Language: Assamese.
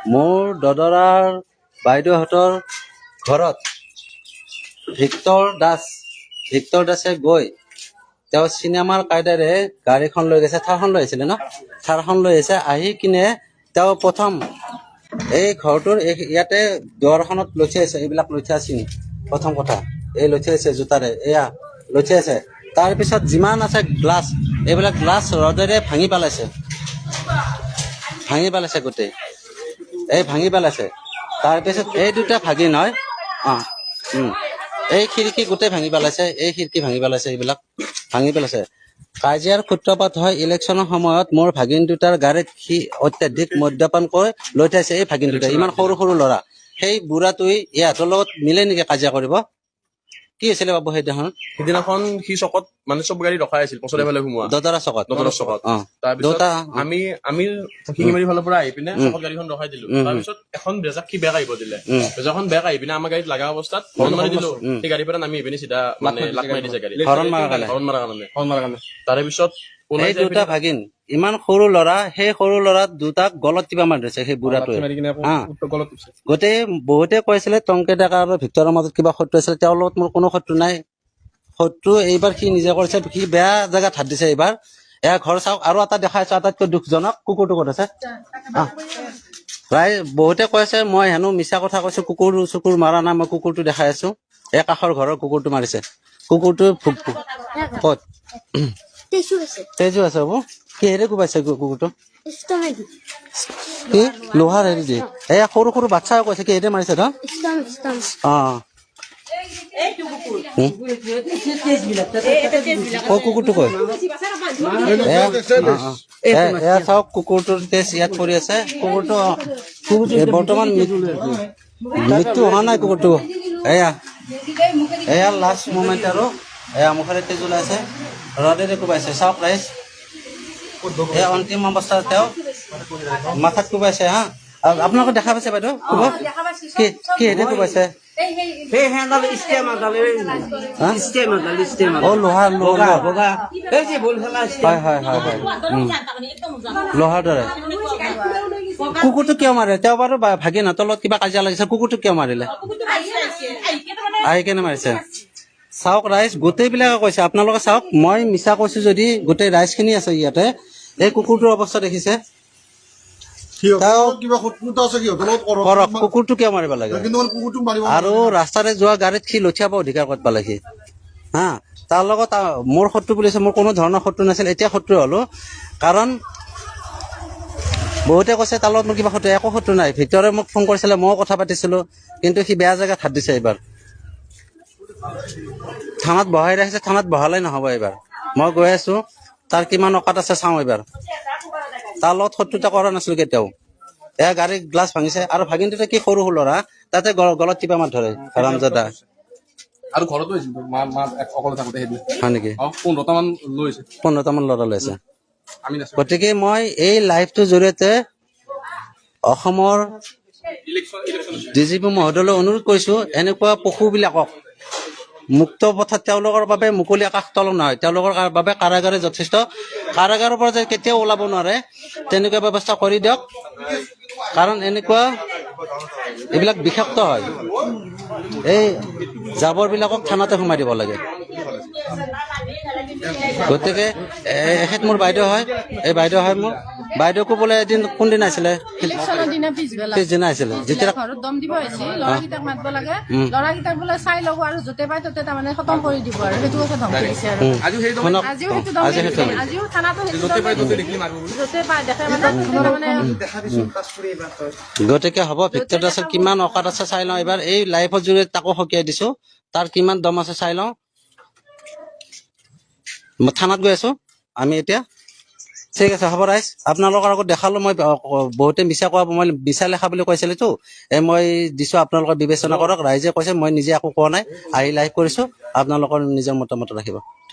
মোৰ দদৰাৰ বাইদেউহঁতৰ ঘৰত ভিক্টৰ দাসে গৈ তেওঁ চিনেমাৰ কায়দাৰে গাড়ীখন লৈ গৈছে, থাৰখন লৈ আহিছিলে ন, থাৰখন লৈ আহিছে। আহি কিনে তেওঁ প্ৰথম এই ঘৰটোৰ ইয়াতে দুৱাৰখনত লঠিয়াইছে, এইবিলাক লঠিয়াইছে। প্ৰথম কথা এই লঠিয়াইছে জোতাৰে, এয়া লঠিয়াইছে। তাৰপিছত যিমান আছে গ্লাছ, এইবিলাক গ্লাছ ৰডেৰে ভাঙি পেলাইছে গোটেই, এই ভাঙি পেলাইছে। তাৰপিছত এই দুটা ভাগিন হয়, এই খিৰিকী গোটেই ভাঙি পেলাইছে, এই খিৰিকী ভাঙি পেলাইছে, এইবিলাক ভাঙি পেলাইছে। কাজিয়াৰ সূত্ৰপাত হয় ইলেকশ্যনৰ সময়ত মোৰ ভাগিন দুটাৰ গাড়ীত সি অত্যাধিক মদ্যপান কৰি লৈ থাইছে। এই ভাগিন দুটা ইমান সৰু সৰু ল'ৰা, সেই বুঢ়াটোৱে ইহঁতৰ লগত মিলে নেকি কাজিয়া কৰিব? কি আছিলে বাবু সিদিনাখন সি চকত মানে চব গাড়ী ৰখাই আছিল, পছৰে ফালে সোমোৱা দদৰা চকত। তাৰপিছত আমি শিঙিমাৰী ফালৰ পৰা আহি পিনে চকত গাড়ীখন ৰখাই দিলো। তাৰপিছত এখন ব্ৰেজাক সি বেগ আহিব দিলে, ব্ৰেজাখন বেগ আহি পিনে আমাৰ গাড়ীত লগা অৱস্থাত হৰ্ণ মাৰি দিলো। সেই গাড়ীৰ পৰা নামি পিনে চিধা মানে লাগ মাৰি দিছে গাড়ী, হৰ্ণ মাৰাৰ কাৰণে। তাৰে পিছত এই দুটা ভাগিন ইমান সৰু ল'ৰা, সেই সৰু ল'ৰা দুটাক গলত কিবা মাৰি দিছে সেই বুঢ়াটোৱে। গোটেই বহুতে কৈছিলে টংকে ডেকা আৰু ভিক্টৰৰ মাজত কিবা শত্ৰু আছিলে, তেওঁৰ লগত মোৰ কোনো শত্ৰু নাই। শত্ৰু এইবাৰ সি নিজে কৰিছে, সি বেয়া জেগাত হাত দিছে এইবাৰ। এয়া ঘৰ চাওক, আৰু এটা দেখাইছো আটাইতকৈ দুখজনক, কুকুৰটো ক'ত আছে? প্ৰায় বহুতে কৈছে মই হেনো মিছা কথা কৈছো, কুকুৰ মাৰা নাই, মই কুকুৰটো দেখাই আছো। এই কাষৰ ঘৰৰ কুকুৰটো মাৰিছে, কুকুৰটো ক'ত? তেজু আছে বাবু, কিহেৰে কোবাইছে কুকুৰটো? কি লোহাৰ হেৰি দি? এয়া সৰু সৰু বাচ্ছাও কৈছে কিহেৰে মাৰিছে ধৰ? কুকুৰটো কয়, এয়া চাওক কুকুৰটোৰ তেজ ইয়াত পৰি আছে। কুকুৰটো বৰ্তমান মৃত্যু হোৱা নাই কুকুৰটো। এয়া লাষ্ট মোমেণ্ট আৰু এয়া মুখেৰে তেজ ওলাইছে, ৰডেৰে কোবাইছে। চাওক ৰাইজ, এয়া অন্তিম অৱস্থাত তেওঁ মাথাত কোবাইছে। আপোনালোকে দেখা পাইছে বাইদেউ? কিহেৰে কোবাইছে? লোহাৰ দৰে। কুকুৰটো কিয় মাৰে? তেওঁ বাৰু ভাগিনহঁতৰ লগত কিবা কাজিয়া লাগিছে, কুকুৰটো কিয় মাৰিলে? আহি কেনে মাৰিছে। চাওক ৰাইজ, গোটেইবিলাকে কৈছে, আপোনালোকে চাওক, মই মিছা কৈছো যদি গোটেই ৰাইজখিনি আছে ইয়াতে। এই কুকুৰটোৰ অৱস্থা দেখিছে, কুকুৰটো কিয় মাৰিব লাগে? আৰু ৰাস্তাৰে যোৱা গাড়ীত সি লঠিয়াব অধিকাৰ ক'ত পালে সি? তাৰ লগত মোৰ শত্ৰু বুলিছে, মোৰ কোনো ধৰণৰ শত্ৰু নাছিল, এতিয়া শত্ৰু হলো। কাৰণ বহুতে কৈছে তাৰ লগত মোৰ কিবা শত্ৰু, একো শত্ৰু নাই। ভিক্টৰে মোক ফোন কৰিছিলে, ময়ো কথা পাতিছিলো, কিন্তু সি বেয়া জেগাত হাত দিছে। এইবাৰ থানাত বহাই ৰাখিছে, থানাত বহালে নহব। এইবাৰ মই গৈ আছো, তাৰ কিমান অকাত আছে চাওঁ। এইবাৰ তাৰ লগত শত্ৰুতা কৰা নাছিলো কেতিয়াও। এয়া গাড়ীৰ গ্লাছ ভাঙিছে, আৰু ভাগিনটোতে কি সৰু সৰু ল'ৰা, তাতে গলত টিপা মাৰ ধৰে হাৰামজাদা। আৰু ঘৰতো অকলে থাকোতে হয় নেকি? 15টামান ল'ৰা লৈছে। গতিকে মই এই লাইভটোৰ জৰিয়তে অসমৰ ডিজিপি মহোদয়লৈ অনুৰোধ কৰিছো, এনেকুৱা পশুবিলাকক মুক্ত পথত, তেওঁলোকৰ বাবে মুকলি আকাশ তল নহয়, তেওঁলোকৰ বাবে কাৰাগাৰে যথেষ্ট। কাৰাগাৰৰ পৰা যে কেতিয়াও ওলাব নোৱাৰে তেনেকুৱা ব্যৱস্থা কৰি দিয়ক। কাৰণ এনেকুৱা এইবিলাক বিষাক্ত হয়, এই জাবৰবিলাকক থানাতে সোমাই দিব লাগে। গতিকে এখেত মোৰ বাইদেউ হয়, এই বাইদেউ হয় মোৰ। বাইদেউকো বোলে এদিন কোনদিন আছিলে? পিছদিনা আছিলে। যেতিয়া ঘৰত দম দিব আহিছে, ল'ৰাকেইটাক মাতিব লাগে, ল'ৰাকেইটাক বোলে চাই ল'ব আৰু য'তে পাই ত'তে তাৰমানে খতম কৰি দিব, আৰু সেইটো কথা ধমকি দিছে। আৰু আজিও থানাতো য'তে পাই দেখে মানে। গতিকে হ'ব, ভিক্টৰ দাসৰ কিমান অকাত আছে চাই লওঁ এইবাৰ। এই লাইফৰ জৰিয়তে তাকো সকীয়াই দিছো, তাৰ কিমান দম আছে চাই লওঁ। থানাত গৈ আছো আমি এতিয়া। ঠিক আছে, হ'ব ৰাইজ, আপোনালোকৰ আগত দেখালো। মই বহুতে মিছা কোৱা, মই মিছা লেখা বুলি কৈছিলেতো, মই দিছো, আপোনালোকে বিবেচনা কৰক। ৰাইজে কৈছে, মই নিজে একো কোৱা নাই, আহি লাইভ কৰিছো, আপোনালোকৰ নিজৰ মতামত ৰাখিব।